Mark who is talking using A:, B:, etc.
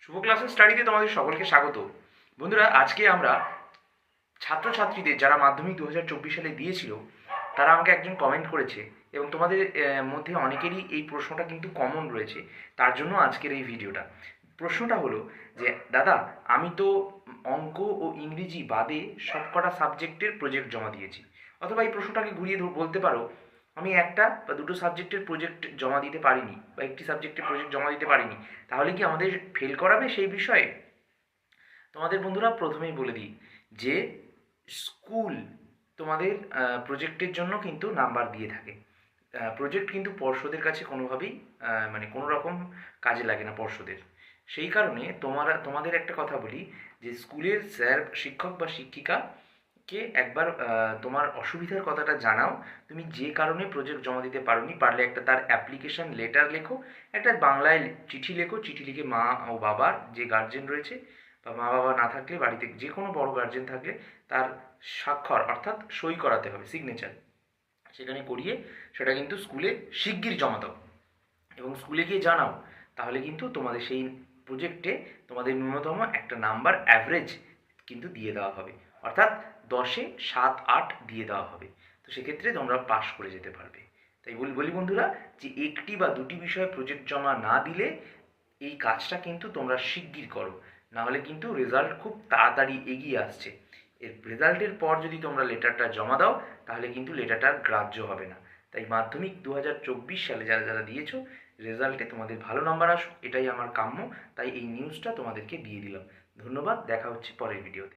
A: শুভ ক্লাসের স্টাডিতে তোমাদের সকলকে স্বাগত। বন্ধুরা, আজকে আমরা ছাত্রছাত্রীদের যারা মাধ্যমিক 2024 সালে দিয়েছিল তারা আমাকে একজন কমেন্ট করেছে এবং তোমাদের মধ্যে অনেকেরই এই প্রশ্নটা কিন্তু কমন রয়েছে, তার জন্য আজকের এই ভিডিওটা। প্রশ্নটা হলো যে দাদা, আমি তো অঙ্ক ও ইংরেজি বাদে সবকটা সাবজেক্টের প্রজেক্ট জমা দিয়েছি, অথবা এই প্রশ্নটাকে ঘুরিয়ে বলতে পারো আমি একটা বা দুটো সাবজেক্টের প্রজেক্ট জমা দিতে পারিনি বা একটি সাবজেক্টের প্রজেক্ট জমা দিতে পারিনি, তাহলে কি আমাদের ফেল করাবে সেই বিষয়ে? তোমাদের বন্ধুরা প্রথমেই বলে দিই যে স্কুল তোমাদের প্রজেক্টের জন্য কিন্তু নাম্বার দিয়ে থাকে। প্রজেক্ট কিন্তু পর্ষদের কাছে কোনোভাবেই মানে কোনো রকম কাজে লাগে না পর্ষদের। সেই কারণে তোমাদের একটা কথা বলি যে স্কুলের স্যার, শিক্ষক বা শিক্ষিকাকে একবার তোমার অসুবিধার কথাটা জানাও। তুমি যে কারণে প্রজেক্ট জমা দিতে পারোনি, পারলে একটা তার অ্যাপ্লিকেশন লেটার লেখো, একটা বাংলায় চিঠি লেখো, চিঠি লিখে মা ও বাবার যে গার্জেন রয়েছে বা মা বাবা না থাকলে বাড়িতে যে কোনো বড় গার্জেন থাকলে তার স্বাক্ষর অর্থাৎ সই করাতে হবে, সিগনেচার সেখানে করিয়ে সেটা কিন্তু স্কুলে শিগগির জমা দাও এবং স্কুলে গিয়ে জানাও। তাহলে কিন্তু তোমাদের সেই প্রজেক্টে তোমাদের ন্যূনতম একটা নাম্বার অ্যাভারেজ কিন্তু দিয়ে দেওয়া হবে, অর্থাৎ 10-এ 7-8 দিয়ে দেওয়া হবে। তো সেক্ষেত্রে তোমরা পাস করে যেতে পারবে। তাই বলি বন্ধুরা, যে একটি বা দুটি বিষয়ে প্রজেক্ট জমা না দিলে এই কাজটা কিন্তু তোমরা শিগগির করো, নাহলে কিন্তু রেজাল্ট খুব তাড়াতাড়ি এগিয়ে আসছে। এর রেজাল্টের পর যদি তোমরা লেটারটা জমা দাও তাহলে কিন্তু লেটারটা গ্রাহ্য হবে না। তাই মাধ্যমিক 2024 সালে যারা যারা দিয়েছো, রেজাল্টে তোমাদের ভালো নাম্বার আসুক, এটাই আমার কাম্য। তাই এই নিউজটা তোমাদেরকে দিয়ে দিলাম। ধন্যবাদ, দেখা হচ্ছে পরের ভিডিওতে।